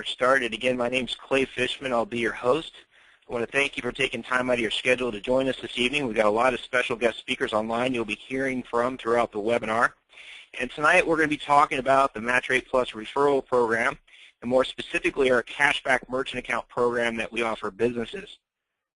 started. Again, my name's Clay Fishman. I'll be your host. I want to thank you for taking time out of your schedule to join us this evening. We've got a lot of special guest speakers online you'll be hearing from throughout the webinar. And tonight we're going to be talking about the MatchRate Plus referral program, and more specifically our cashback merchant account program that we offer businesses.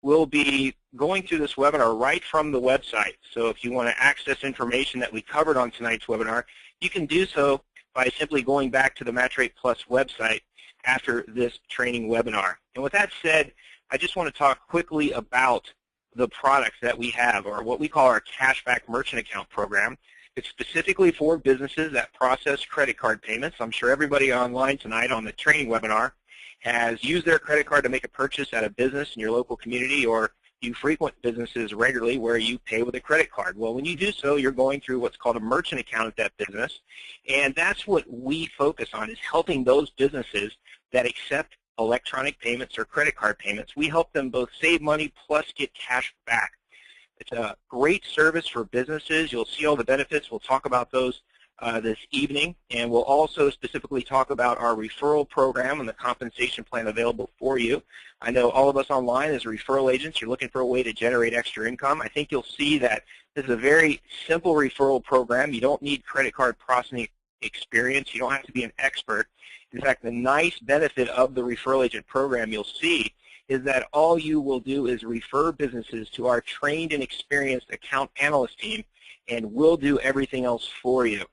We'll be going through this webinar right from the website. So if you want to access information that we covered on tonight's webinar, you can do so by simply going back to the MatchRate Plus website after this training webinar. And with that said, I just want to talk quickly about the products that we have, or what we call our cashback merchant account program. It's specifically for businesses that process credit card payments. I'm sure everybody online tonight on the training webinar has used their credit card to make a purchase at a business in your local community, or you frequent businesses regularly where you pay with a credit card. Well, when you do so, you're going through what's called a merchant account at that business, and that's what we focus on, is helping those businesses that accept electronic payments or credit card payments. We help them both save money plus get cash back. It's a great service for businesses. You'll see all the benefits. We'll talk about those this evening, and we'll also specifically talk about our referral program and the compensation plan available for you. I know all of us online as referral agents, you're looking for a way to generate extra income. I think you'll see that this is a very simple referral program. You don't need credit card processing experience. You don't have to be an expert. In fact, the nice benefit of the referral agent program you'll see is that all you will do is refer businesses to our trained and experienced account analyst team, and we'll do everything else for you.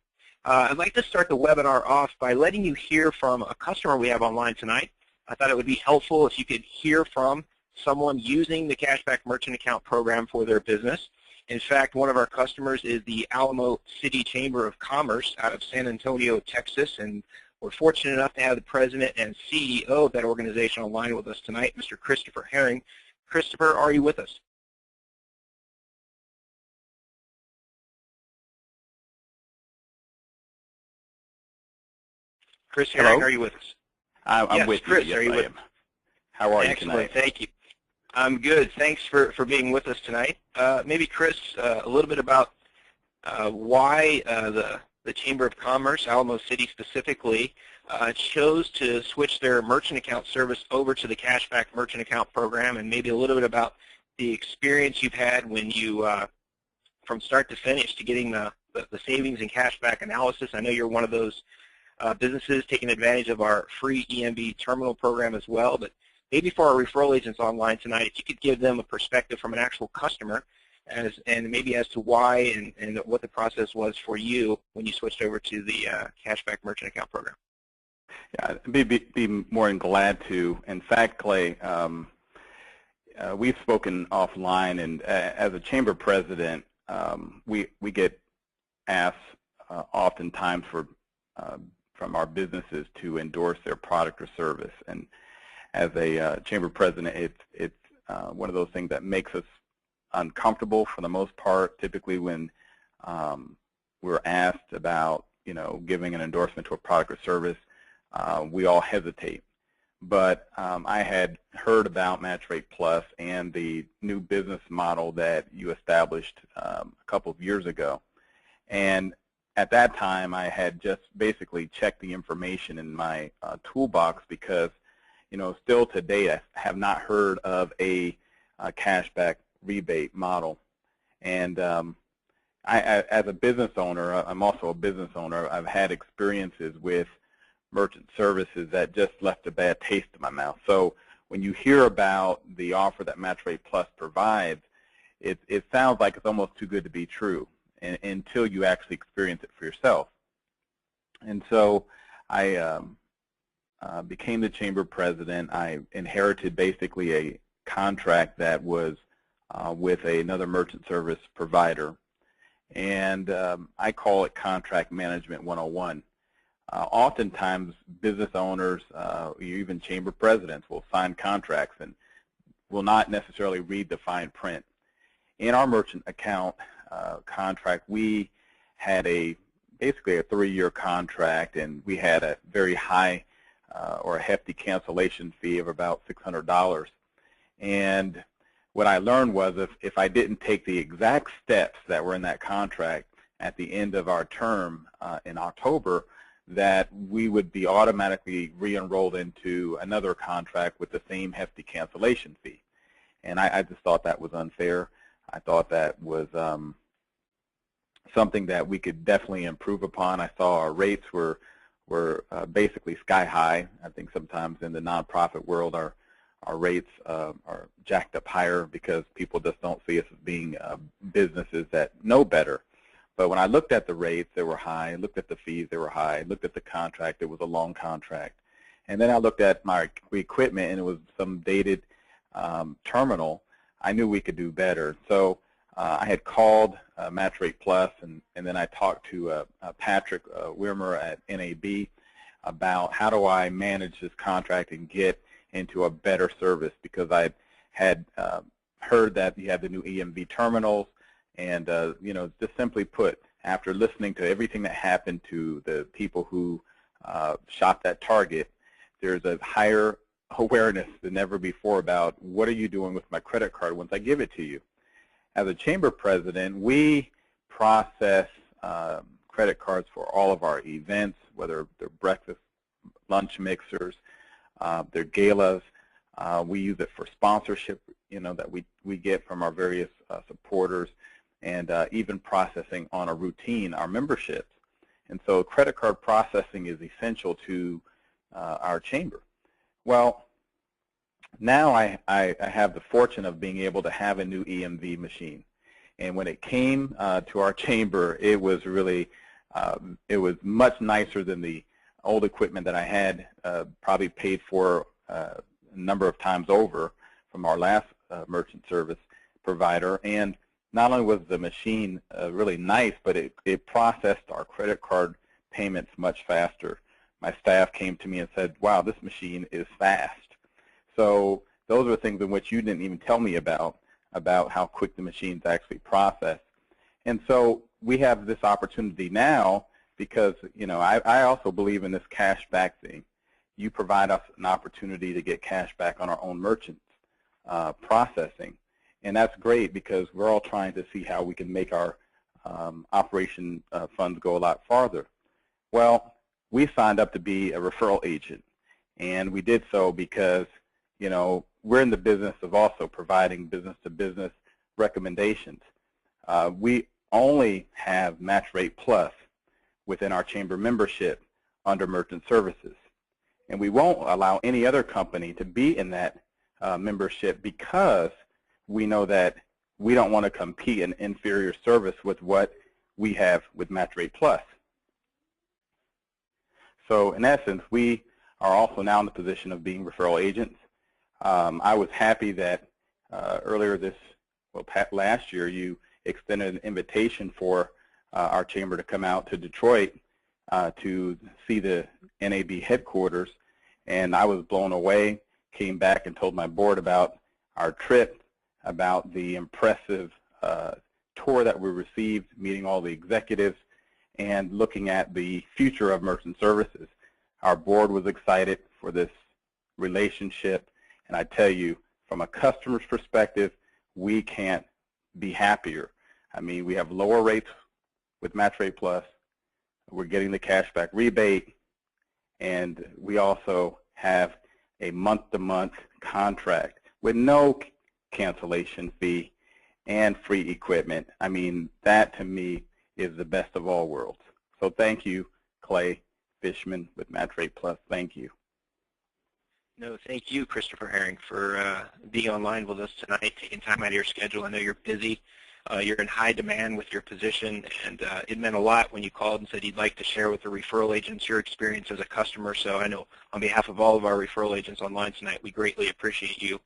I'd like to start the webinar off by letting you hear from a customer we have online tonight. I thought it would be helpful if you could hear from someone using the Cashback Merchant Account program for their business. In fact, one of our customers is the Alamo City Chamber of Commerce out of San Antonio, Texas, and we're fortunate enough to have the president and CEO of that organization online with us tonight, Mr. Christopher Herring. Christopher, are you with us? Chris Herring, are you with us? I'm yes, with Chris, you. Yes, are you with us? How are you Excellent, tonight? thank you. I'm good. Thanks for being with us tonight. Maybe, Chris, a little bit about why the Chamber of Commerce, Alamo City specifically, chose to switch their merchant account service over to the Cashback Merchant Account program, and maybe a little bit about the experience you've had when you, from start to finish, to getting the savings and cashback analysis. I know you're one of those businesses taking advantage of our free EMB terminal program as well, but maybe for our referral agents online tonight, if you could give them a perspective from an actual customer and maybe as to why and what the process was for you when you switched over to the Cashback Merchant Account program. Yeah, I'd be more than glad to. In fact, Clay, we've spoken offline, and as a chamber president, we get asked oftentimes from our businesses to endorse their product or service. And as a chamber president, it's one of those things that makes us uncomfortable for the most part. Typically when we're asked about, giving an endorsement to a product or service, we all hesitate. But I had heard about MatchRate Plus and the new business model that you established a couple of years ago. And at that time, I had just basically checked the information in my toolbox because, still today I have not heard of a cashback rebate model. And as a business owner, I'm also a business owner, I've had experiences with merchant services that just left a bad taste in my mouth. So when you hear about the offer that MatchRate Plus provides, it sounds like it's almost too good to be true until you actually experience it for yourself. And so I became the chamber president. I inherited basically a contract that was with another merchant service provider, and I call it Contract Management 101. Oftentimes, business owners, even chamber presidents, will sign contracts and will not necessarily read the fine print. In our merchant account contract, we had basically a 3-year contract, and we had a very high or a hefty cancellation fee of about $600. And what I learned was if I didn't take the exact steps that were in that contract at the end of our term in October, that we would be automatically re-enrolled into another contract with the same hefty cancellation fee. And I just thought that was unfair. I thought that was something that we could definitely improve upon. I saw our rates were basically sky high. I think sometimes in the nonprofit world our rates are jacked up higher because people just don't see us as being businesses that know better. But when I looked at the rates, they were high. I looked at the fees, they were high. I looked at the contract, it was a long contract. And then I looked at my equipment, and it was some dated terminal. I knew we could do better. So I had called MatchRate Plus, and then I talked to Patrick Wimmer at NAB about how do I manage this contract and get into a better service, because I had heard that you have the new EMV terminals, and you know, just simply put, after listening to everything that happened to the people who shopped at Target, there's a higher awareness than ever before about what are you doing with my credit card once I give it to you. As a chamber president, we process credit cards for all of our events, whether they're breakfast, lunch mixers, they're galas. We use it for sponsorship, you know, that we get from our various supporters, and even processing on a routine, our memberships. And so credit card processing is essential to our chamber. Well, now I have the fortune of being able to have a new EMV machine. And when it came to our chamber, it was really, it was much nicer than the old equipment that I had probably paid for a number of times over from our last merchant service provider. And not only was the machine really nice, but it processed our credit card payments much faster. My staff came to me and said, wow, this machine is fast. So those are things in which you didn't even tell me about how quick the machines actually process. And so we have this opportunity now because, you know, I also believe in this cash back thing. You provide us an opportunity to get cash back on our own merchants processing. And that's great because we're all trying to see how we can make our operation funds go a lot farther. Well, we signed up to be a referral agent, and we did so because, you know, we're in the business of also providing business-to-business recommendations. We only have MatchRate Plus within our chamber membership under merchant services, and we won't allow any other company to be in that membership because we know that we don't want to compete in inferior service with what we have with MatchRate Plus. So in essence, we are also now in the position of being referral agents. I was happy that earlier last year, you extended an invitation for our chamber to come out to Detroit to see the NAB headquarters, and I was blown away, came back and told my board about our trip, about the impressive tour that we received, meeting all the executives, and looking at the future of merchant services. Our board was excited for this relationship, and I tell you, from a customer's perspective, we can't be happier. I mean, we have lower rates with MatchRate Plus, we're getting the cashback rebate, and we also have a month-to-month contract with no cancellation fee and free equipment. I mean, that to me is the best of all worlds. So thank you, Clay Fishman with MatchRate Plus. Thank you. No, thank you, Christopher Herring, for being online with us tonight, taking time out of your schedule. I know you're busy. You're in high demand with your position, and it meant a lot when you called and said you'd like to share with the referral agents your experience as a customer. So I know on behalf of all of our referral agents online tonight, we greatly appreciate you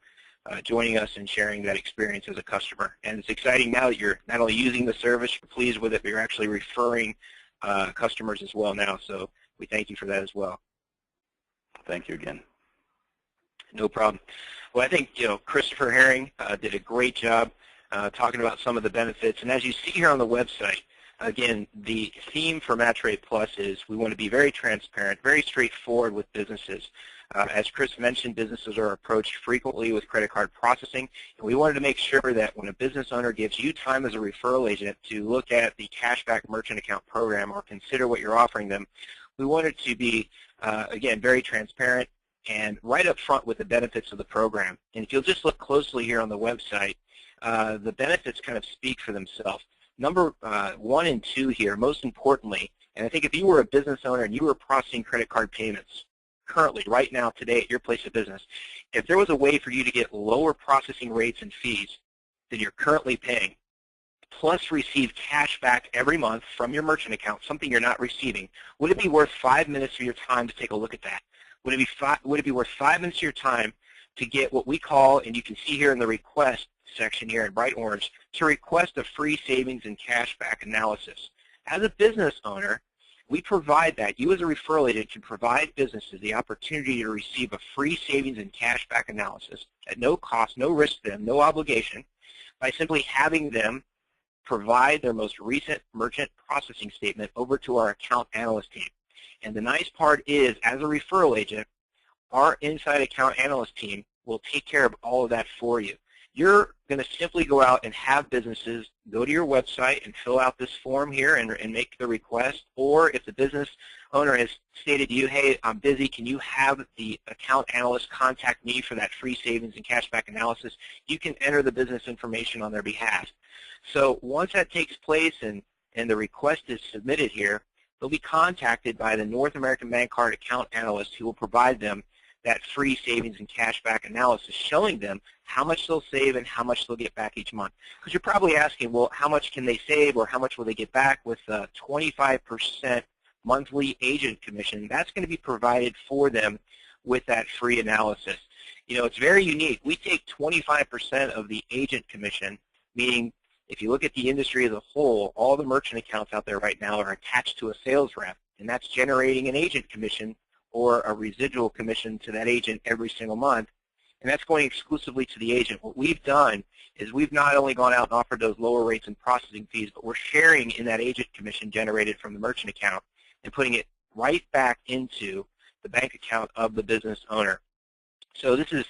joining us and sharing that experience as a customer. And it's exciting now that you're not only using the service, you're pleased with it, but you're actually referring customers as well now. So we thank you for that as well. Thank you again. No problem. Well, I think, you know, Christopher Herring did a great job talking about some of the benefits. And as you see here on the website, again, the theme for MatchRate Plus is we want to be very transparent, very straightforward with businesses. As Chris mentioned, businesses are approached frequently with credit card processing, and we wanted to make sure that when a business owner gives you time as a referral agent to look at the cashback merchant account program or consider what you're offering them, We wanted to be, again, very transparent and right up front with the benefits of the program. And if you'll just look closely here on the website, the benefits kind of speak for themselves. Number 1 and 2 here, most importantly, and I think if you were a business owner and you were processing credit card payments currently, right now, today at your place of business, if there was a way for you to get lower processing rates and fees than you're currently paying, plus receive cash back every month from your merchant account, something you're not receiving, would it be worth 5 minutes of your time to take a look at that? Would it be worth 5 minutes of your time to get what we call, and you can see here in the request section here in bright orange, to request a free savings and cashback analysis? As a business owner, we provide that. You as a referral agent can provide businesses the opportunity to receive a free savings and cashback analysis at no cost, no risk to them, no obligation, by simply having them provide their most recent merchant processing statement over to our account analyst team. And the nice part is, as a referral agent, our inside account analyst team will take care of all of that for you. You're going to simply go out and have businesses go to your website and fill out this form here and make the request. Or if the business owner has stated to you, hey, I'm busy, can you have the account analyst contact me for that free savings and cashback analysis? You can enter the business information on their behalf. So once that takes place and the request is submitted here, they'll be contacted by the North American Bank Card account analyst who will provide them that free savings and cashback analysis, showing them how much they'll save and how much they'll get back each month. Because you're probably asking, well, how much can they save or how much will they get back with a 25% monthly agent commission? That's going to be provided for them with that free analysis. You know, it's very unique. We take 25% of the agent commission, meaning if you look at the industry as a whole, all the merchant accounts out there right now are attached to a sales rep, and that's generating an agent commission or a residual commission to that agent every single month, and that's going exclusively to the agent. What we've done is we've not only gone out and offered those lower rates and processing fees, but we're sharing in that agent commission generated from the merchant account and putting it right back into the bank account of the business owner. So this is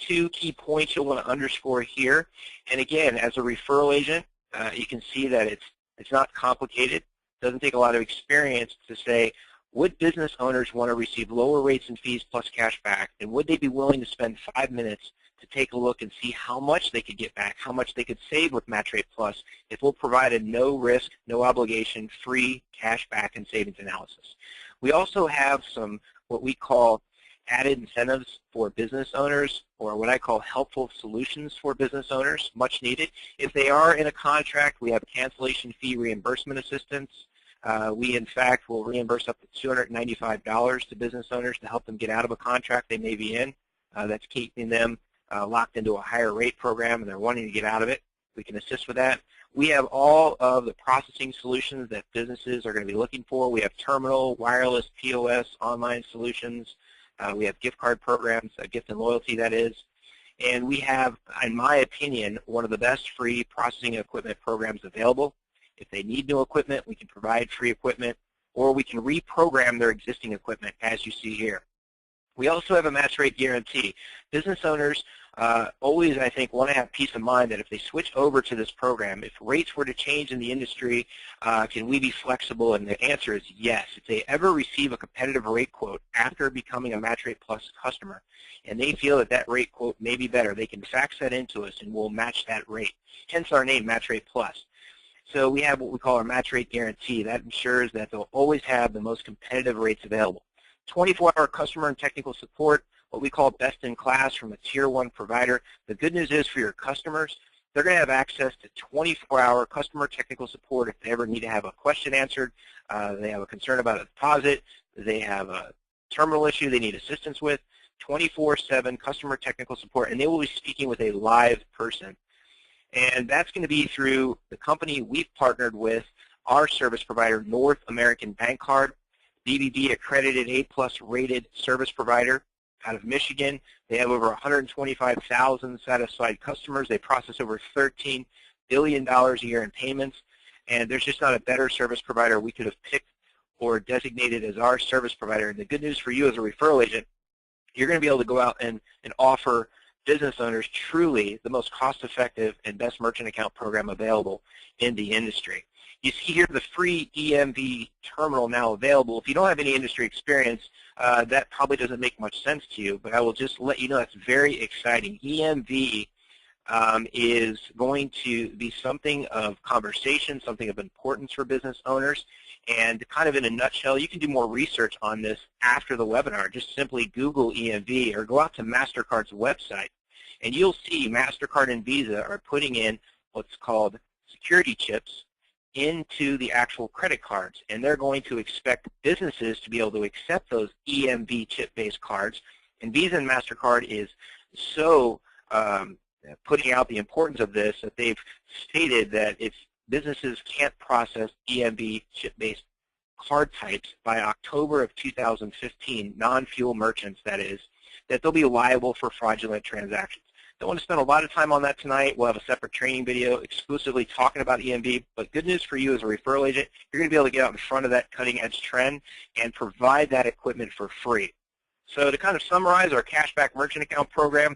2 key points you'll want to underscore here. And again, as a referral agent, you can see that it's not complicated. It doesn't take a lot of experience to say, would business owners want to receive lower rates and fees plus cash back, and would they be willing to spend 5 minutes to take a look and see how much they could get back, how much they could save with MatchRate Plus if we'll provide a no-risk, no-obligation, free cash back and savings analysis. We also have some what we call added incentives for business owners, or what I call helpful solutions for business owners, much needed. If they are in a contract, we have cancellation fee reimbursement assistance. We, in fact, will reimburse up to $295 to business owners to help them get out of a contract they may be in. That's keeping them locked into a higher rate program and they're wanting to get out of it. We can assist with that. We have all of the processing solutions that businesses are going to be looking for. We have terminal, wireless, POS, online solutions. We have gift card programs, gift and loyalty, that is. And we have, in my opinion, one of the best free processing equipment programs available. If they need new equipment, we can provide free equipment, or we can reprogram their existing equipment, as you see here. We also have a match rate guarantee. Business owners always, I think, want to have peace of mind that if they switch over to this program, if rates were to change in the industry, can we be flexible? And the answer is yes. If they ever receive a competitive rate quote after becoming a MatchRate Plus customer, and they feel that that rate quote may be better, they can fax that into us and we'll match that rate, hence our name, MatchRate Plus. So we have what we call our match rate guarantee. That ensures that they'll always have the most competitive rates available. 24-hour customer and technical support, what we call best in class from a Tier 1 provider. The good news is for your customers, they're going to have access to 24-hour customer technical support if they ever need to have a question answered, they have a concern about a deposit, they have a terminal issue they need assistance with, 24/7 customer technical support, and they will be speaking with a live person. And that's going to be through the company we've partnered with, our service provider, North American Bank Card, BBB accredited A+ rated service provider out of Michigan. They have over 125,000 satisfied customers. They process over $13 billion a year in payments. And there's just not a better service provider we could have picked or designated as our service provider. And the good news for you as a referral agent, you're going to be able to go out and offer business owners truly the most cost-effective and best merchant account program available in the industry. You see here the free EMV terminal now available. If you don't have any industry experience, that probably doesn't make much sense to you, but I will just let you know that's very exciting. EMV is going to be something of conversation, something of importance for business owners. And kind of in a nutshell, you can do more research on this after the webinar. Just simply Google EMV or go out to MasterCard's website, and you'll see MasterCard and Visa are putting in what's called security chips into the actual credit cards, and they're going to expect businesses to be able to accept those EMV chip-based cards. And Visa and MasterCard is so putting out the importance of this that they've stated that if businesses can't process EMV chip-based card types by October of 2015, non-fuel merchants that is, that they'll be liable for fraudulent transactions. Don't want to spend a lot of time on that tonight. We'll have a separate training video exclusively talking about EMV, but good news for you as a referral agent, you're going to be able to get out in front of that cutting-edge trend and provide that equipment for free. So to kind of summarize our cashback merchant account program,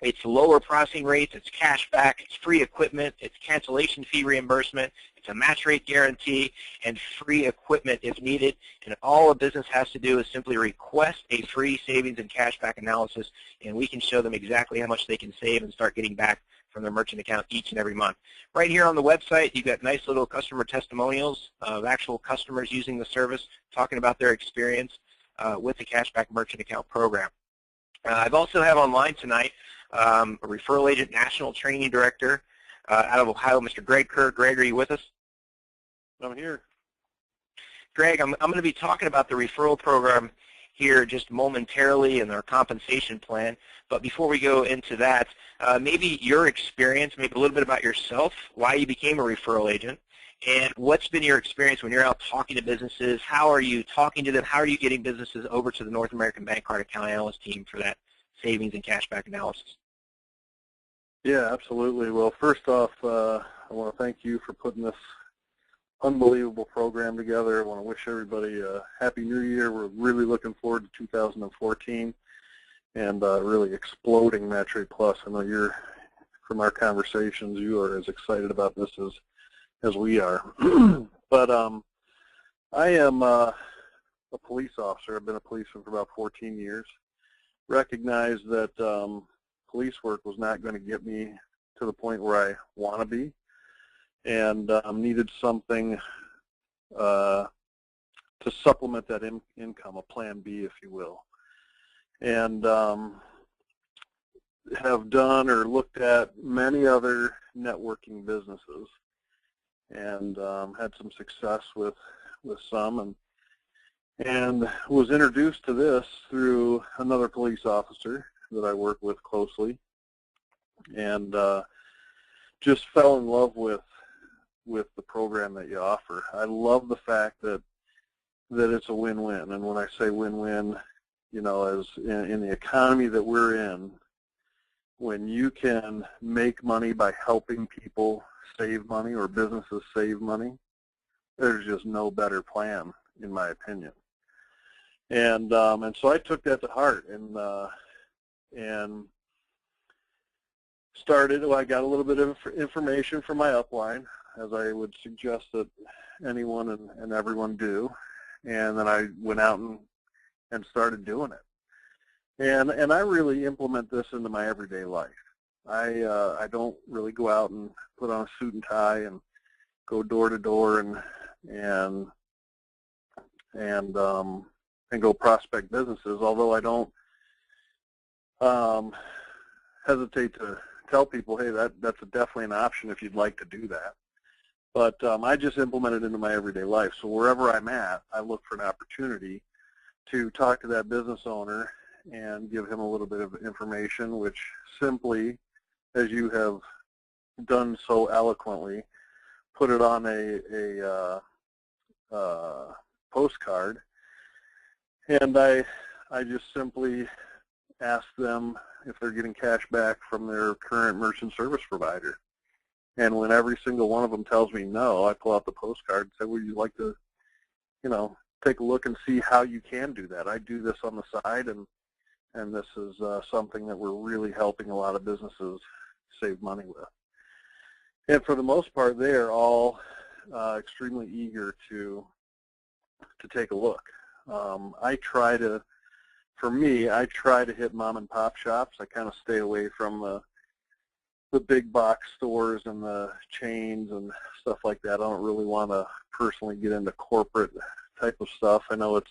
it's lower processing rates, it's cash back, it's free equipment, it's cancellation fee reimbursement, it's a match rate guarantee, and free equipment if needed. And all a business has to do is simply request a free savings and cashback analysis, and we can show them exactly how much they can save and start getting back from their merchant account each and every month. Right here on the website, you've got nice little customer testimonials of actual customers using the service, talking about their experience with the cashback merchant account program. I've also have online tonight a referral agent national training director out of Ohio, Mr. Greg Kerr. Greg, are you with us? I'm here. Greg, I'm going to be talking about the referral program here just momentarily and our compensation plan. But before we go into that, maybe your experience, maybe a little bit about yourself, why you became a referral agent, and what's been your experience when you're out talking to businesses? How are you talking to them? How are you getting businesses over to the North American Bank Card Account Analyst team for that savings and cashback analysis? Yeah, absolutely. Well, first off, I want to thank you for putting this unbelievable program together. I want to wish everybody a Happy New Year. We're really looking forward to 2014 and really exploding MatchRate Plus. I know you're, from our conversations, you are as excited about this as we are. But I am a police officer. I've been a policeman for about 14 years. Recognized that police work was not going to get me to the point where I want to be, and needed something to supplement that income, a plan B, if you will. And have done or looked at many other networking businesses, and had some success with some, and was introduced to this through another police officer that I work with closely, and just fell in love with the program that you offer. I love the fact that it's a win-win, and when I say win-win, you know, as in the economy that we're in, when you can make money by helping people save money or businesses save money, there's just no better plan, in my opinion. And so I took that to heart, and started. Well, I got a little bit of information from my upline, as I would suggest that anyone and everyone do, and then I went out and started doing it. And I really implement this into my everyday life. I don't really go out and put on a suit and tie and go door to door and go prospect businesses, although I don't hesitate to tell people, hey, that's definitely an option if you'd like to do that. But I just implement it into my everyday life. So wherever I'm at, I look for an opportunity to talk to that business owner and give him a little bit of information, which simply, as you have done so eloquently, put it on a postcard, and I just simply ask them if they're getting cash back from their current merchant service provider. And when every single one of them tells me no, I pull out the postcard and say, would you like to, you know, take a look and see how you can do that? I do this on the side, and this is something that we're really helping a lot of businesses save money with. And for the most part, they are all extremely eager to take a look. I try to hit mom and pop shops. I kind of stay away from the big box stores and the chains and stuff like that. I don't really want to personally get into corporate type of stuff. I know it's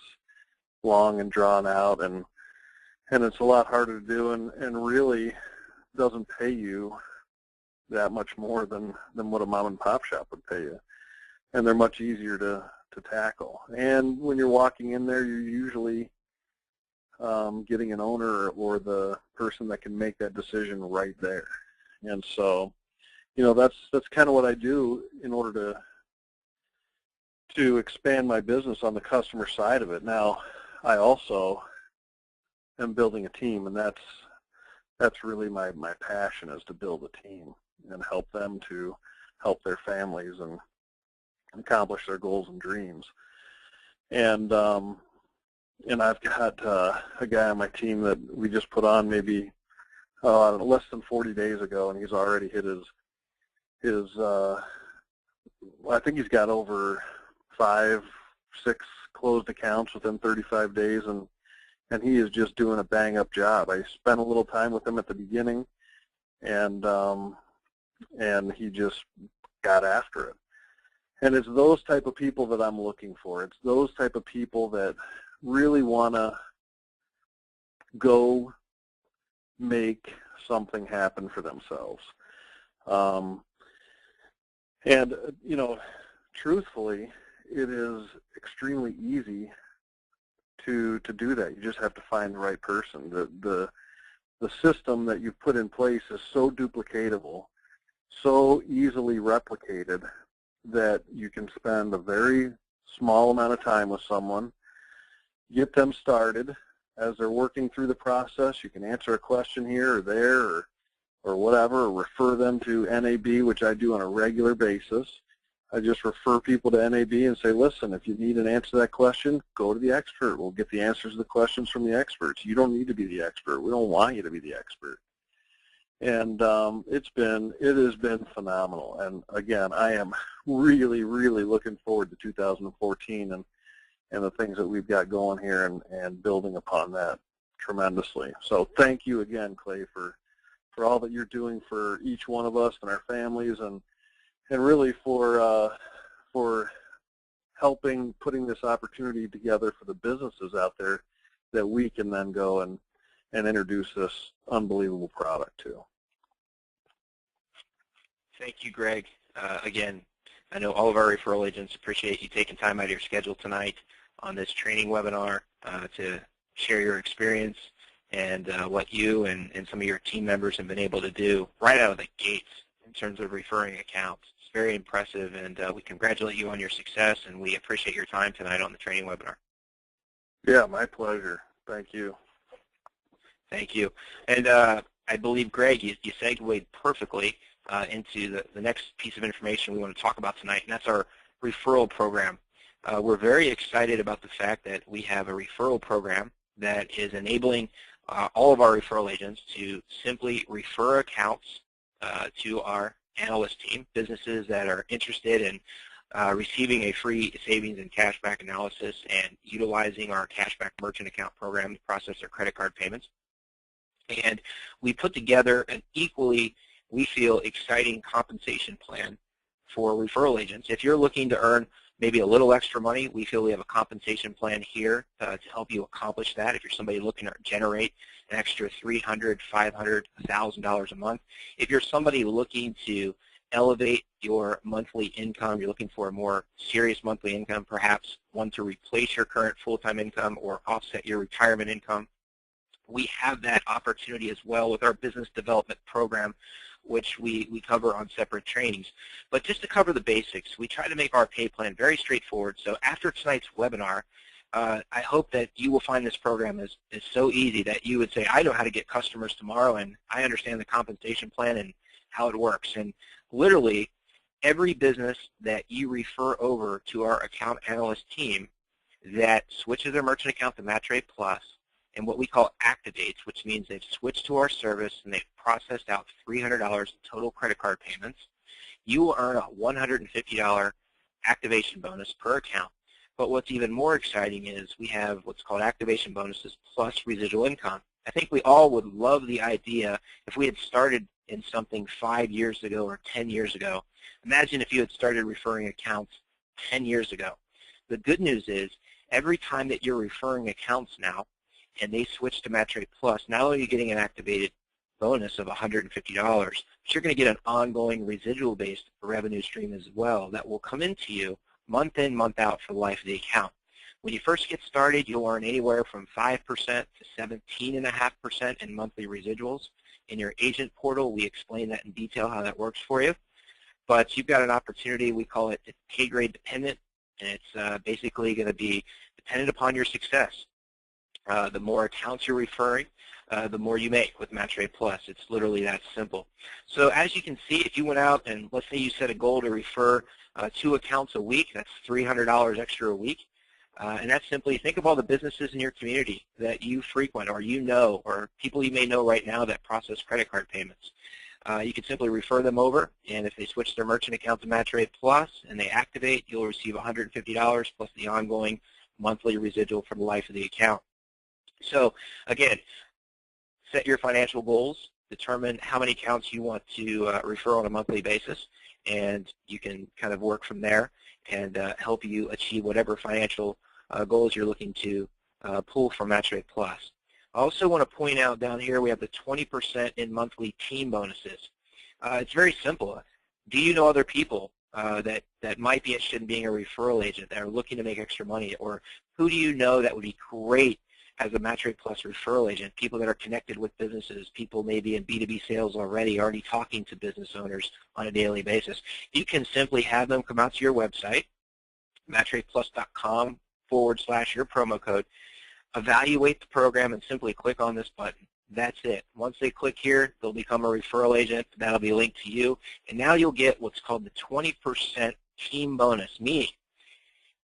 long and drawn out, and it's a lot harder to do, and really doesn't pay you that much more than what a mom and pop shop would pay you. And they're much easier to tackle. And when you're walking in there, you're usually getting an owner or the person that can make that decision right there. And so, that's kind of what I do in order to expand my business on the customer side of it. Now, I also am building a team, and that's really my passion, is to build a team and help them to help their families and accomplish their goals and dreams. And I've got a guy on my team that we just put on maybe less than 40 days ago, and he's already hit his I think he's got over 5-6 closed accounts within 35 days, and he is just doing a bang-up job. I spent a little time with him at the beginning, and he just got after it. And it's those type of people that I'm looking for. It's those type of people that really want to go make something happen for themselves. And truthfully, it is extremely easy to do that. You just have to find the right person. The system that you put in place is so duplicatable, so easily replicated, that you can spend a very small amount of time with someone, get them started. As they're working through the process, you can answer a question here or there or whatever, or refer them to NAB, which I do on a regular basis. I just refer people to NAB and say, listen, if you need an answer to that question, go to the expert. We'll get the answers to the questions from the experts. You don't need to be the expert. We don't want you to be the expert. And it has been phenomenal. And again, I am really, really looking forward to 2014 and the things that we've got going here and building upon that tremendously. So thank you again, Clay, for all that you're doing for each one of us and our families, and really for helping putting this opportunity together for the businesses out there that we can then go and introduce this unbelievable product to. Thank you, Greg. Again, I know all of our referral agents appreciate you taking time out of your schedule tonight on this training webinar to share your experience and what you and some of your team members have been able to do right out of the gates in terms of referring accounts. It's very impressive, and we congratulate you on your success, and we appreciate your time tonight on the training webinar. Yeah, my pleasure. Thank you. Thank you. And I believe, Greg, you segued perfectly into the next piece of information we want to talk about tonight, and that's our referral program. We're very excited about the fact that we have a referral program that is enabling all of our referral agents to simply refer accounts to our analyst team, businesses that are interested in receiving a free savings and cashback analysis and utilizing our cashback merchant account program to process their credit card payments. And we put together an equally, we feel, exciting compensation plan for referral agents. If you're looking to earn maybe a little extra money, we feel we have a compensation plan here to help you accomplish that. If you're somebody looking to generate an extra $300, $500, $1,000 a month. If you're somebody looking to elevate your monthly income, you're looking for a more serious monthly income, perhaps one to replace your current full-time income or offset your retirement income, we have that opportunity as well with our business development program, which we cover on separate trainings. But just to cover the basics, we try to make our pay plan very straightforward. So after tonight's webinar, I hope that you will find this program is so easy that you would say, I know how to get customers tomorrow, and I understand the compensation plan and how it works. And literally, every business that you refer over to our account analyst team that switches their merchant account to MatchRate Plus, and what we call activates, which means they've switched to our service and they've processed out $300 in total credit card payments, you will earn a $150 activation bonus per account. But what's even more exciting is we have what's called activation bonuses plus residual income. I think we all would love the idea if we had started in something 5 years ago or 10 years ago. Imagine if you had started referring accounts 10 years ago. The good news is every time that you're referring accounts now and they switch to MatchRate Plus, not only are you getting an activated bonus of $150, but you're going to get an ongoing residual-based revenue stream as well that will come into you month in, month out for the life of the account. When you first get started, you'll earn anywhere from 5% to 17.5% in monthly residuals. In your agent portal, we explain that in detail how that works for you. But you've got an opportunity, we call it pay grade dependent, and it's basically going to be dependent upon your success. The more accounts you're referring, the more you make with MatchRate Plus. It's literally that simple. So as you can see, if you went out and let's say you set a goal to refer 2 accounts a week, that's $300 extra a week. And that's simply, think of all the businesses in your community that you frequent or you know, or people you may know right now that process credit card payments. You can simply refer them over, and if they switch their merchant account to MatchRate Plus and they activate, you'll receive $150 plus the ongoing monthly residual for the life of the account. So again, set your financial goals, determine how many accounts you want to refer on a monthly basis, and you can kind of work from there and help you achieve whatever financial goals you're looking to pull from MatchRate Plus. I also want to point out down here we have the 20% in monthly team bonuses. It's very simple. Do you know other people that might be interested in being a referral agent that are looking to make extra money, or who do you know that would be great as a MatchRate Plus referral agent? People that are connected with businesses, people maybe in B2B sales already talking to business owners on a daily basis. You can simply have them come out to your website, matchrateplus.com/your promo code, evaluate the program, and simply click on this button. That's it. Once they click here, they'll become a referral agent. That'll be linked to you. And now you'll get what's called the 20% team bonus, meaning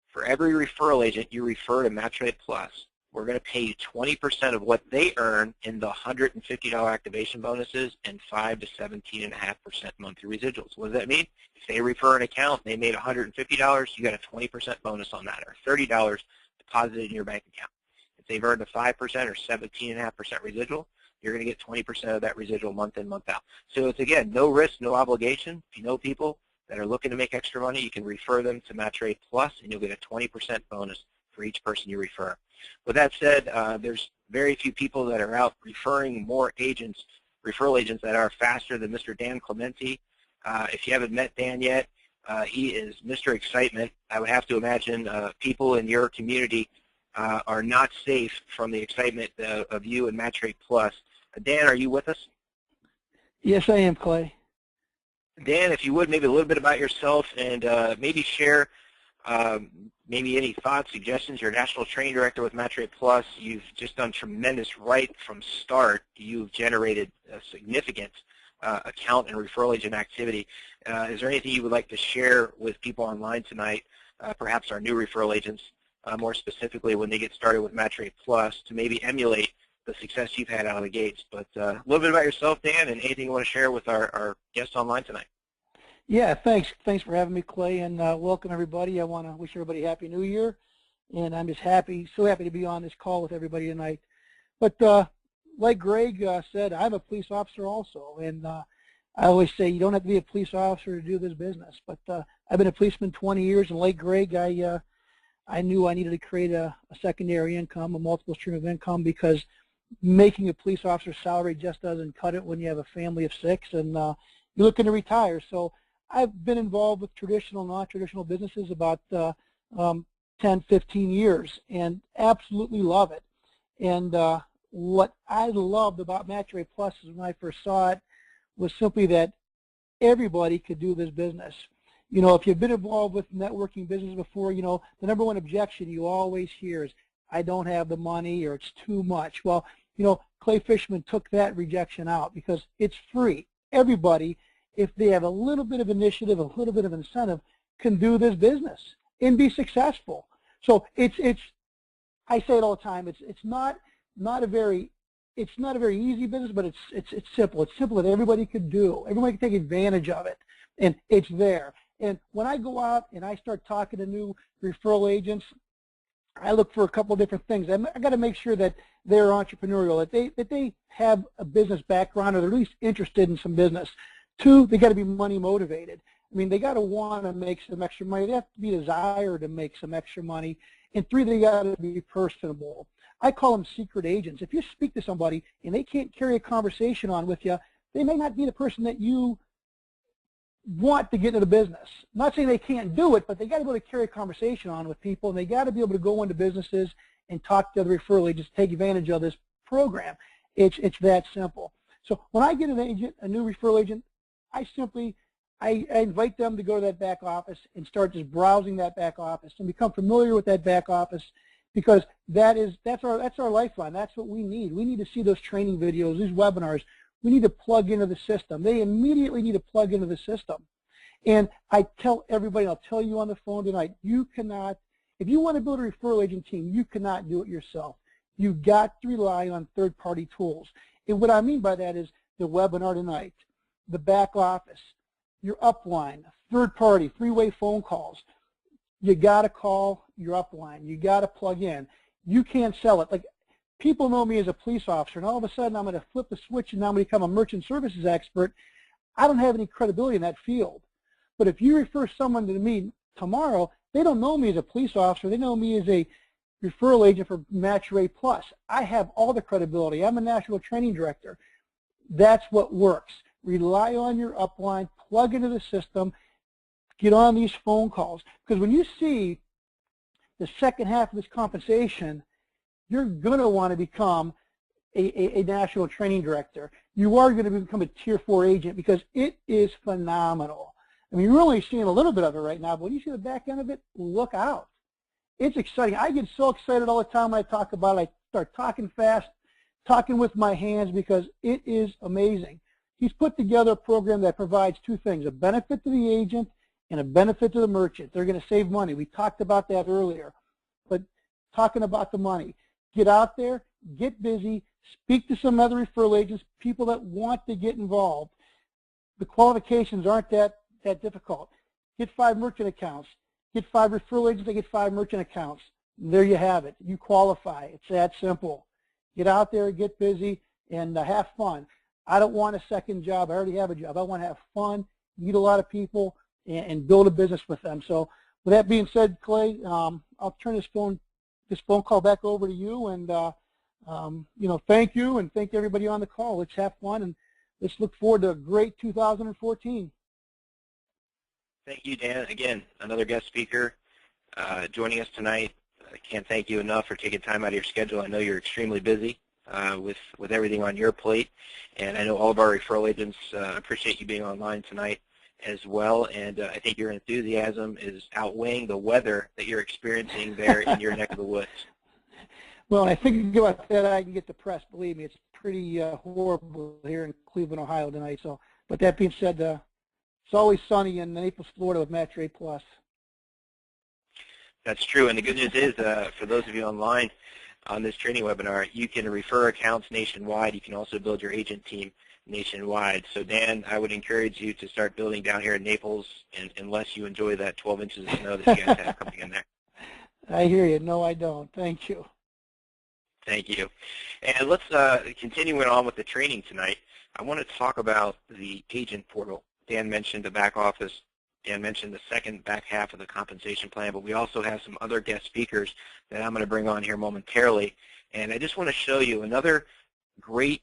for every referral agent you refer to MatchRate Plus, we're going to pay you 20% of what they earn in the $150 activation bonuses and 5 to 17.5% monthly residuals. What does that mean? If they refer an account, they made $150, you got a 20% bonus on that, or $30 deposited in your bank account. If they've earned a 5% or 17.5% residual, you're going to get 20% of that residual month in, month out. So it's, again, no risk, no obligation. If you know people that are looking to make extra money, you can refer them to MatchRate Plus, and you'll get a 20% bonus for each person you refer. With that said, there's very few people that are out referring more agents, referral agents that are faster than Mr. Dan Clementi. If you haven't met Dan yet, he is Mr. Excitement. I would have to imagine people in your community are not safe from the excitement of you and MatchRate Plus. Dan, are you with us? Yes, I am, Clay. Dan, if you would, maybe a little bit about yourself and maybe share maybe any thoughts, suggestions. You're a national training director with MatchRate Plus. You've just done tremendous right from start. You've generated a significant account and referral agent activity. Is there anything you would like to share with people online tonight, perhaps our new referral agents, more specifically when they get started with MatchRate Plus, to maybe emulate the success you've had out of the gates? But a little bit about yourself, Dan, and anything you want to share with our guests online tonight. Yeah, thanks. Thanks for having me, Clay, and welcome everybody. I want to wish everybody a Happy New Year, and I'm just so happy to be on this call with everybody tonight. But like Greg said, I'm a police officer also, and I always say you don't have to be a police officer to do this business. But I've been a policeman 20 years, and like Greg, I knew I needed to create a secondary income, a multiple stream of income, because making a police officer's salary just doesn't cut it when you have a family of 6 and you're looking to retire. So I've been involved with traditional, non-traditional businesses about 10, 15 years and absolutely love it. And what I loved about MatchRate Plus is when I first saw it was simply that everybody could do this business. You know, if you've been involved with networking business before, you know, the number one objection you always hear is, I don't have the money, or it's too much. Well, you know, Clay Fishman took that rejection out because it's free. Everybody, if they have a little bit of initiative, a little bit of incentive, can do this business and be successful. So I say it all the time, it's not a very easy business, but it's simple. It's simple that everybody could do. Everybody can take advantage of it, and it's there. And when I go out and I start talking to new referral agents, I look for a couple of different things. I got to make sure that they're entrepreneurial, that they have a business background, or they're at least interested in some business. 2, they got to be money motivated. I mean, they got to want to make some extra money. They have to be desired to make some extra money. And 3, they got to be personable. I call them secret agents. If you speak to somebody and they can't carry a conversation on with you, they may not be the person that you want to get into the business. I'm not saying they can't do it, but they got to be able to carry a conversation on with people, and they got to be able to go into businesses and talk to other referral agents, take advantage of this program. It's that simple. So when I get an agent, a new referral agent, I invite them to go to that back office and start just browsing that back office and become familiar with that back office, because that's our lifeline. That's what we need. We need to see those training videos, these webinars. We need to plug into the system. They immediately need to plug into the system. And I tell everybody, I'll tell you on the phone tonight, you cannot, if you want to build a referral agent team, you cannot do it yourself. You've got to rely on third-party tools. And what I mean by that is the webinar tonight, the back office, your upline, third-party, 3-way phone calls. You got to call your upline. You got to plug in. You can't sell it. Like, people know me as a police officer, and all of a sudden I'm going to flip the switch and now I'm going to become a merchant services expert. I don't have any credibility in that field. But if you refer someone to me tomorrow, they don't know me as a police officer. They know me as a referral agent for MatchRate Plus. I have all the credibility. I'm a national training director. That's what works. Rely on your upline, plug into the system, get on these phone calls. Because when you see the second half of this compensation, you're going to want to become a national training director. You are going to become a Tier 4 agent, because it is phenomenal. I mean, you're only seeing a little bit of it right now, but when you see the back end of it, look out. It's exciting. I get so excited all the time when I talk about it. I start talking fast, talking with my hands, because it is amazing. He's put together a program that provides 2 things, a benefit to the agent and a benefit to the merchant. They're going to save money. We talked about that earlier. But talking about the money, get out there, get busy, speak to some other referral agents, people that want to get involved. The qualifications aren't that difficult. Get 5 merchant accounts. Get 5 referral agents that get 5 merchant accounts. There you have it. You qualify. It's that simple. Get out there, get busy, and have fun. I don't want a second job. I already have a job. I want to have fun, meet a lot of people, and build a business with them. So with that being said, Clay, I'll turn this phone call back over to you, and thank you, and thank everybody on the call. Let's have fun, and let's look forward to a great 2014. Thank you, Dan. Again, another guest speaker joining us tonight. I can't thank you enough for taking time out of your schedule. I know you're extremely busy with everything on your plate, and I know all of our referral agents appreciate you being online tonight as well, and I think your enthusiasm is outweighing the weather that you're experiencing there in your neck of the woods. Well, I think about that, I can get depressed. Believe me, it's pretty horrible here in Cleveland, Ohio tonight. So, but that being said, it's always sunny in Naples, Florida with MatchRate Plus. That's true, and the good news is, for those of you online on this training webinar, you can refer accounts nationwide. You can also build your agent team nationwide. So, Dan, I would encourage you to start building down here in Naples, unless you enjoy that 12 inches of snow that you guys have coming in there. I hear you. No, I don't. Thank you. Thank you. And let's continue on with the training tonight. I want to talk about the agent portal. Dan mentioned the back office. Dan mentioned the second back half of the compensation plan, but we also have some other guest speakers that I'm going to bring on here momentarily. And I just want to show you another great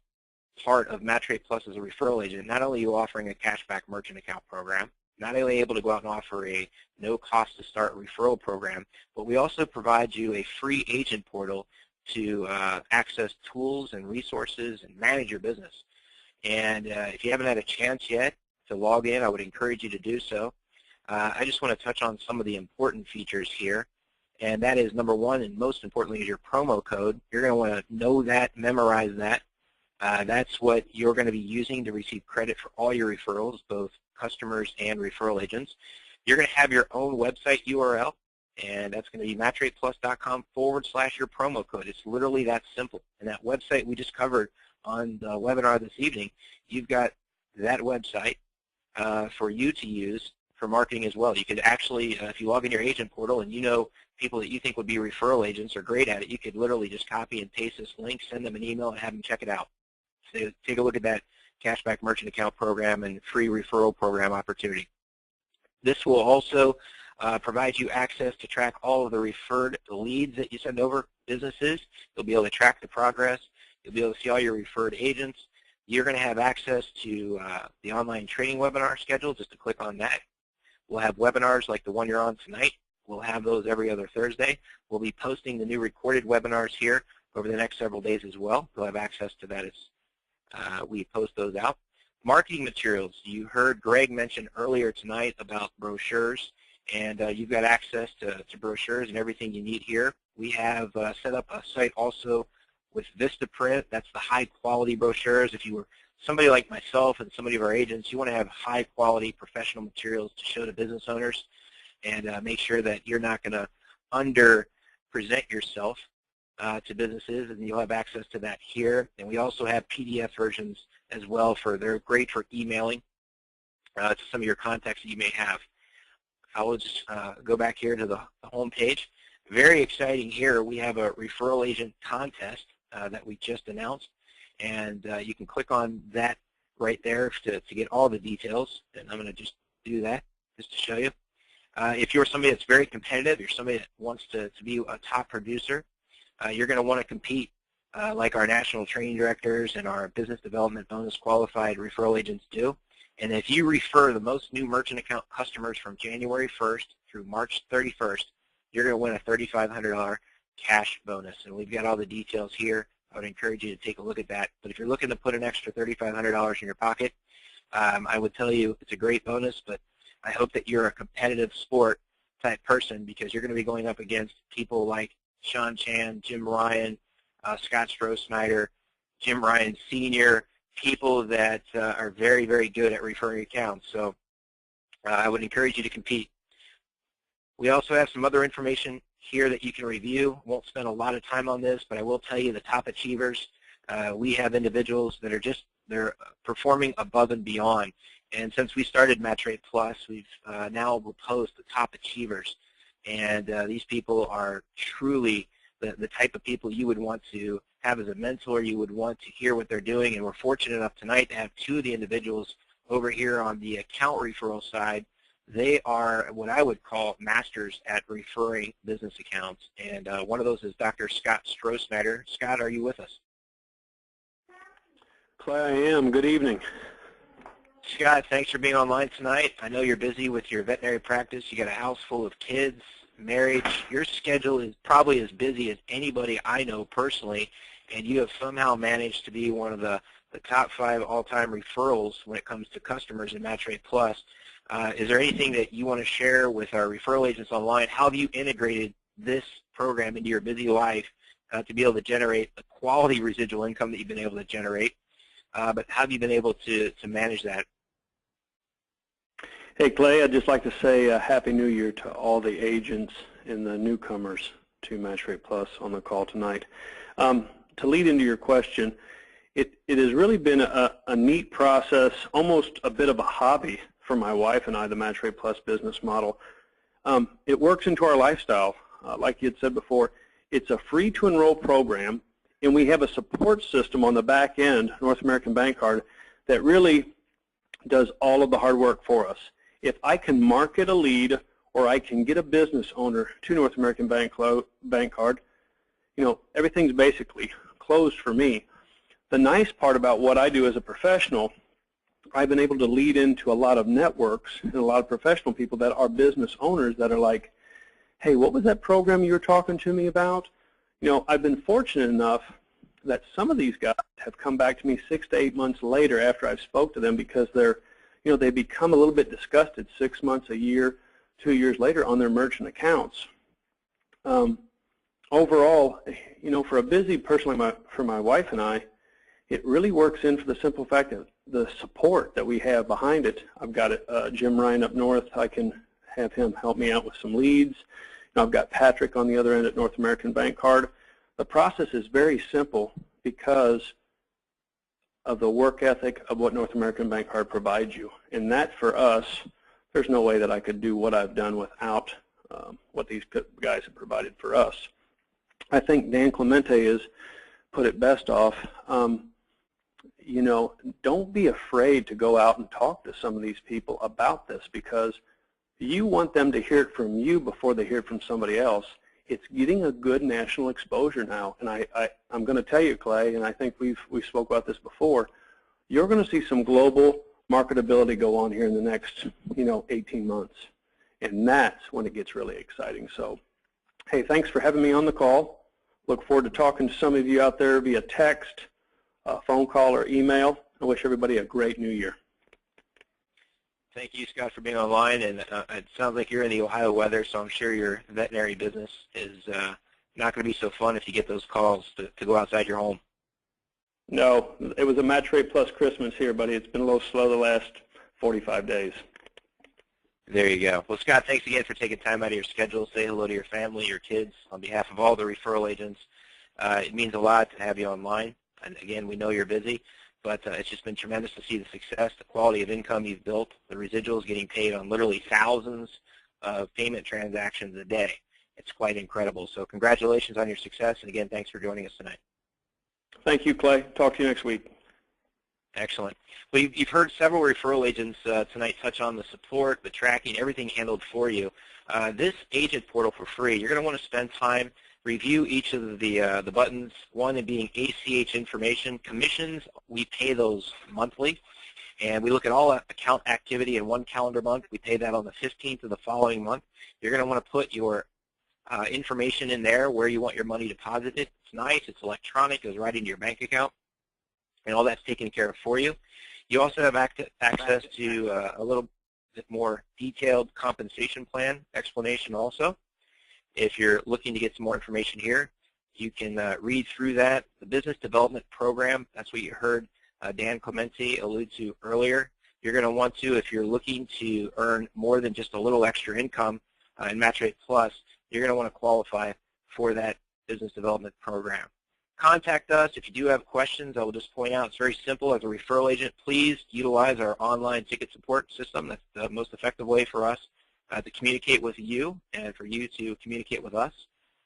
part of MatchRate Plus as a referral agent. Not only are you offering a cashback merchant account program, not only able to go out and offer a no-cost-to-start referral program, but we also provide you a free agent portal to access tools and resources and manage your business. And if you haven't had a chance yet to log in, I would encourage you to do so. I just want to touch on some of the important features here, and that is number one, and most importantly, is your promo code. You're going to want to know that, memorize that. That's what you're going to be using to receive credit for all your referrals, both customers and referral agents. You're going to have your own website URL, and that's going to be matchrateplus.com/your promo code. It's literally that simple. And that website we just covered on the webinar this evening, you've got that website for you to use marketing as well. You could actually, if you log in your agent portal and you know people that you think would be referral agents or great at it, you could literally just copy and paste this link, send them an email, and have them check it out. So take a look at that cashback merchant account program and free referral program opportunity. This will also provide you access to track all of the referred leads that you send over businesses. You'll be able to track the progress. You'll be able to see all your referred agents. You're going to have access to the online training webinar schedule, just to click on that. We'll have webinars like the one you're on tonight. We'll have those every other Thursday. We'll be posting the new recorded webinars here over the next several days as well. You'll have access to that as we post those out. Marketing materials. You heard Greg mention earlier tonight about brochures, and you've got access to brochures and everything you need here. We have set up a site also with Vistaprint. That's the high-quality brochures. If you were somebody like myself and somebody of our agents, you want to have high-quality professional materials to show to business owners and make sure that you're not going to under-present yourself to businesses, and you'll have access to that here. And we also have PDF versions as well. They're great for emailing to some of your contacts that you may have. I will just go back here to the home page. Very exciting here. We have a referral agent contest that we just announced, and you can click on that right there to get all the details. And I'm going to just do that just to show you. If you're somebody that's very competitive, you're somebody that wants to be a top producer, you're going to want to compete like our national training directors and our business development bonus qualified referral agents do. And if you refer the most new merchant account customers from January 1st through March 31st, you're going to win a $3,500 cash bonus. And we've got all the details here. I would encourage you to take a look at that. But if you're looking to put an extra $3,500 in your pocket, I would tell you it's a great bonus, but I hope that you're a competitive sport type person, because you're going to be going up against people like Sean Chan, Jim Ryan, Scott Stroh-Snyder, Jim Ryan Sr., people that are very, very good at referring accounts. So I would encourage you to compete. We also have some other information here that you can review. Won't spend a lot of time on this, but I will tell you the top achievers. We have individuals that are they're performing above and beyond. And since we started MatchRate Plus, we've now will post the top achievers. And these people are truly the type of people you would want to have as a mentor. You would want to hear what they're doing. And we're fortunate enough tonight to have two of the individuals over here on the account referral side. They are what I would call masters at referring business accounts. And one of those is Dr. Scott Stroh-Snyder. Scott, are you with us? Clay, I am. Good evening. Scott, thanks for being online tonight. I know you're busy with your veterinary practice. You got a house full of kids, marriage. Your schedule is probably as busy as anybody I know personally, and you have somehow managed to be one of the top 5 all-time referrals when it comes to customers in MatchRate Plus. Is there anything that you want to share with our referral agents online? How have you integrated this program into your busy life to be able to generate the quality residual income that you've been able to generate? But how have you been able to manage that? Hey, Clay, I'd just like to say Happy New Year to all the agents and the newcomers to MatchRate Plus on the call tonight. To lead into your question, it has really been a neat process, almost a bit of a hobby for my wife and I, the MatchRate Plus business model. It works into our lifestyle. Like you had said before, it's a free-to-enroll program, and we have a support system on the back end, North American Bank Card, that really does all of the hard work for us. If I can market a lead or I can get a business owner to North American Bank Card, you know, everything's basically closed for me. The nice part about what I do as a professional, I've been able to lead into a lot of networks and a lot of professional people that are business owners that are like, hey, what was that program you were talking to me about? You know, I've been fortunate enough that some of these guys have come back to me 6 to 8 months later after I've spoke to them, because they're, you know, they become a little bit disgusted 6 months, a year, 2 years later on their merchant accounts. Overall, you know, for a busy person like for my wife and I, it really works in for the simple fact that the support that we have behind it. I've got Jim Ryan up north. I can have him help me out with some leads. And I've got Patrick on the other end at North American Bank Card. The process is very simple because of the work ethic of what North American Bank Card provides you. And that, for us, there's no way that I could do what I've done without what these guys have provided for us. I think Dan Clemente has put it best off. You know, don't be afraid to go out and talk to some of these people about this, because you want them to hear it from you before they hear it from somebody else. It's getting a good national exposure now, and I'm going to tell you, Clay, and I think we've spoke about this before. You're going to see some global marketability go on here in the next, 18 months, and that's when it gets really exciting. So, hey, thanks for having me on the call. Look forward to talking to some of you out there via text, phone call, or email. I wish everybody a great new year. Thank you, Scott, for being online, and it sounds like you're in the Ohio weather, so I'm sure your veterinary business is not going to be so fun if you get those calls to go outside your home. No, it was a MatchRate Plus Christmas here, buddy. It's been a little slow the last 45 days. There you go. Well, Scott, thanks again for taking time out of your schedule. Say hello to your family, your kids, on behalf of all the referral agents. It means a lot to have you online, and again, we know you're busy. But it's just been tremendous to see the success, the quality of income you've built, the residuals getting paid on literally thousands of payment transactions a day. It's quite incredible. So congratulations on your success, and again, thanks for joining us tonight. Thank you, Clay. Talk to you next week. Excellent. Well, you've heard several referral agents tonight touch on the support, the tracking, everything handled for you. This agent portal for free, you're going to want to spend time, review each of the buttons, one being ACH information. Commissions, we pay those monthly, and we look at all account activity in one calendar month. We pay that on the 15th of the following month. You're going to want to put your information in there where you want your money deposited. It's nice. It's electronic. It goes right into your bank account, and all that's taken care of for you. You also have access to a little bit more detailed compensation plan explanation also. If you're looking to get some more information here, you can read through that. The business development program, that's what you heard Dan Clemente allude to earlier. You're going to want to, if you're looking to earn more than just a little extra income in MatchRate Plus, you're going to want to qualify for that business development program. Contact us if you do have questions. I will just point out it's very simple. As a referral agent, please utilize our online ticket support system. That's the most effective way for us to communicate with you and for you to communicate with us.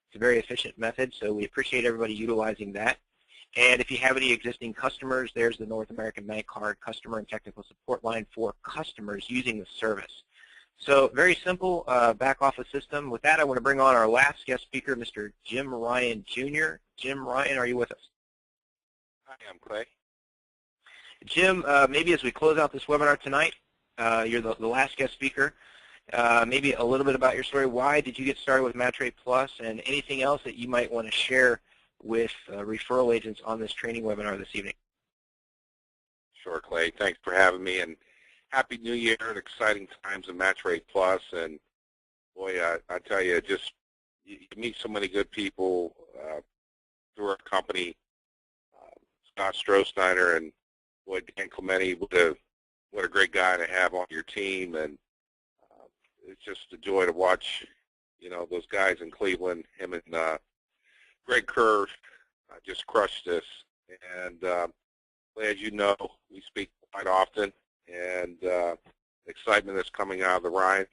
It's a very efficient method, so we appreciate everybody utilizing that. And if you have any existing customers, there's the North American Bank Card customer and technical support line for customers using the service. So very simple back office system. With that, I want to bring on our last guest speaker, Mr. Jim Ryan, Jr. Jim Ryan, are you with us? I am, Clay. Jim, maybe as we close out this webinar tonight, you're the last guest speaker. Maybe a little bit about your story. Why did you get started with MatchRate Plus, and anything else that you might want to share with referral agents on this training webinar this evening? Sure, Clay. Thanks for having me, and Happy New Year and exciting times in MatchRate Plus. And boy, I tell you, just you meet so many good people through our company. Scott Strohsteiner and boy, Dan Clemente, what a great guy to have on your team, and it's just a joy to watch, those guys in Cleveland, him and Greg Kerr just crushed this. And as you know, we speak quite often, and excitement is coming out of the Ryan.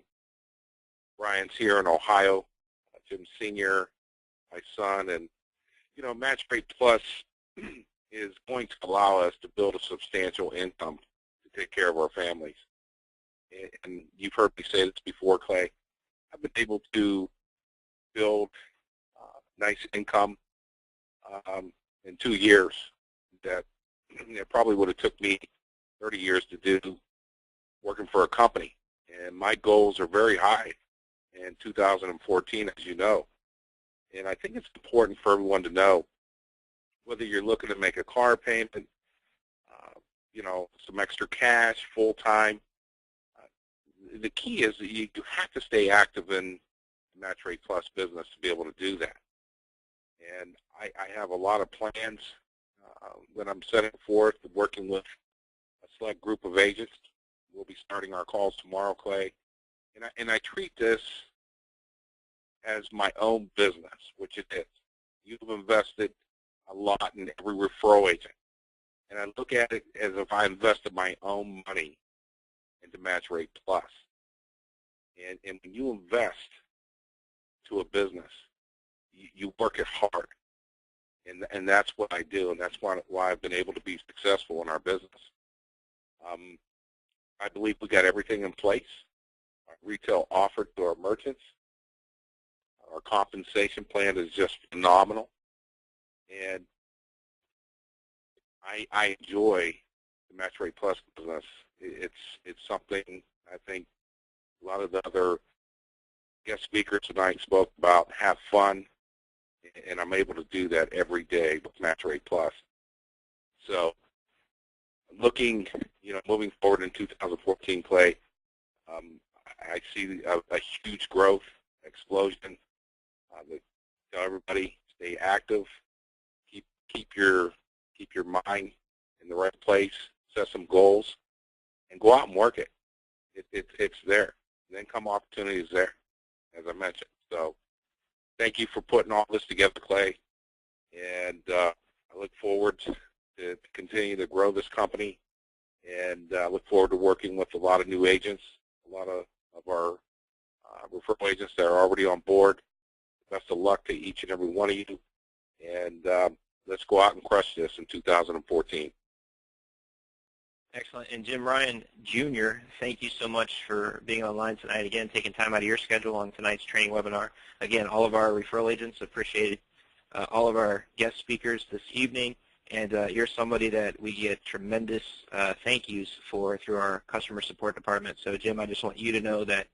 Ryan's here in Ohio, Jim Sr., my son, and MatchRate Plus is going to allow us to build a substantial income to take care of our families. And you've heard me say this before, Clay. I've been able to build nice income in 2 years that probably would have took me 30 years to do working for a company. And my goals are very high in 2014, as you know. And I think it's important for everyone to know, whether you're looking to make a car payment, some extra cash, full-time, the key is that you have to stay active in MatchRate Plus business to be able to do that. And I have a lot of plans that I'm setting forth, working with a select group of agents. We'll be starting our calls tomorrow, Clay. And I treat this as my own business, which it is. You've invested a lot in every referral agent. And I look at it as if I invested my own money into MatchRate Plus. And when you invest to a business, you work it hard. And that's what I do, and that's why I've been able to be successful in our business. I believe we got everything in place. Our retail offer to our merchants. Our compensation plan is just phenomenal. And I enjoy the MatchRate Plus business. It's something I think a lot of the other guest speakers tonight spoke about. Have fun, and I'm able to do that every day with MatchRate Plus. So, moving forward in 2014, Clay, I see a huge growth, explosion. Tell everybody, stay active, keep your mind in the right place, set some goals, and go out and work it. It's there. And then come opportunities there, as I mentioned. So thank you for putting all this together, Clay. And I look forward to continue to grow this company. And I look forward to working with a lot of new agents, a lot of our referral agents that are already on board. Best of luck to each and every one of you. And let's go out and crush this in 2014. Excellent. And Jim Ryan, Jr., thank you so much for being online tonight. Again, taking time out of your schedule on tonight's training webinar. Again, all of our referral agents appreciate all of our guest speakers this evening. And you're somebody that we get tremendous thank yous for through our customer support department. So, Jim, I just want you to know that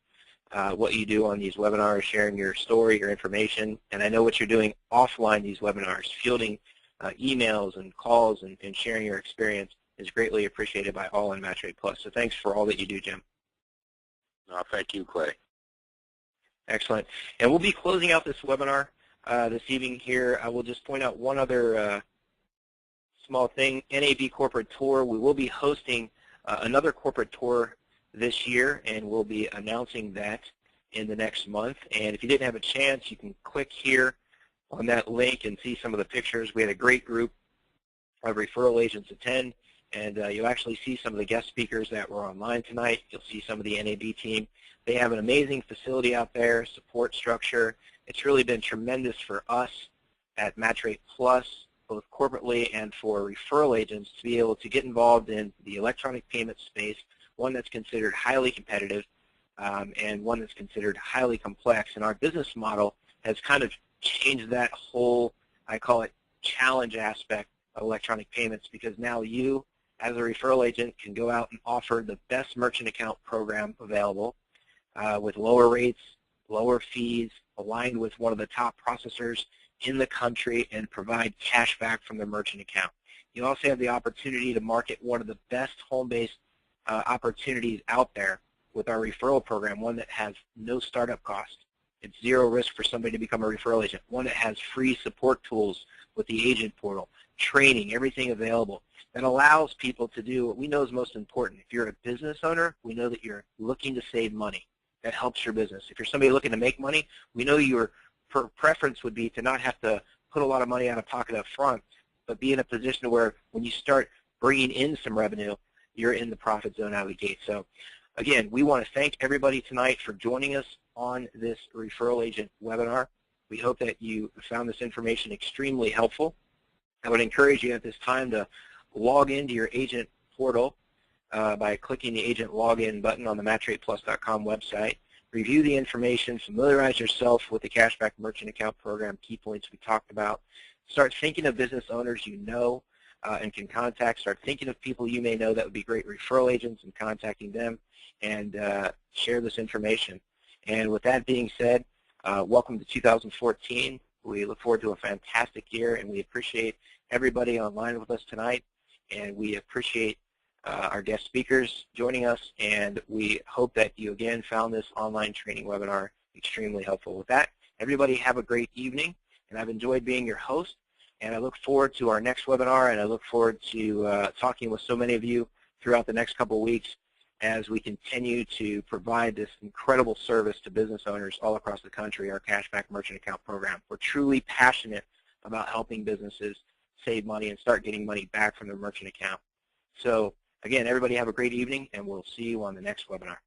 what you do on these webinars, sharing your story, your information, and I know what you're doing offline these webinars, fielding emails and calls and sharing your experience is greatly appreciated by all in MatchRate Plus. So thanks for all that you do, Jim. Thank you, Clay. Excellent. And we'll be closing out this webinar this evening here. I will just point out one other small thing, NAB Corporate Tour. We will be hosting another corporate tour this year, and we'll be announcing that in the next month. And if you didn't have a chance, you can click here on that link and see some of the pictures. We had a great group of referral agents attend, and you'll actually see some of the guest speakers that were online tonight. You'll see some of the NAB team. They have an amazing facility out there, support structure. It's really been tremendous for us at MatchRate Plus, both corporately and for referral agents, to be able to get involved in the electronic payment space, one that's considered highly competitive and one that's considered highly complex. And our business model has kind of changed that whole, I call it, challenge aspect of electronic payments, because now you, as a referral agent, can go out and offer the best merchant account program available with lower rates, lower fees, aligned with one of the top processors in the country, and provide cash back from the merchant account. You also have the opportunity to market one of the best home-based opportunities out there with our referral program, one that has no startup cost. It's zero risk for somebody to become a referral agent, one that has free support tools with the agent portal, training, everything available, that allows people to do what we know is most important. If you're a business owner, we know that you're looking to save money. That helps your business. If you're somebody looking to make money, we know your preference would be to not have to put a lot of money out of pocket up front, but be in a position where when you start bringing in some revenue, you're in the profit zone out of the gate. So again, we want to thank everybody tonight for joining us on this referral agent webinar. We hope that you found this information extremely helpful. I would encourage you at this time to log into your agent portal by clicking the agent login button on the MatchRatePlus.com website. Review the information, familiarize yourself with the Cashback Merchant Account Program key points we talked about. Start thinking of business owners you know and can contact. Start thinking of people you may know that would be great referral agents and contacting them, and share this information. And with that being said, welcome to 2014. We look forward to a fantastic year, and we appreciate everybody online with us tonight, and we appreciate our guest speakers joining us, and we hope that you again found this online training webinar extremely helpful. With that, everybody have a great evening, and I've enjoyed being your host, and I look forward to our next webinar, and I look forward to talking with so many of you throughout the next couple of weeks as we continue to provide this incredible service to business owners all across the country, our Cashback Merchant Account Program. We're truly passionate about helping businesses save money and start getting money back from their merchant account. So again, everybody have a great evening, and we'll see you on the next webinar.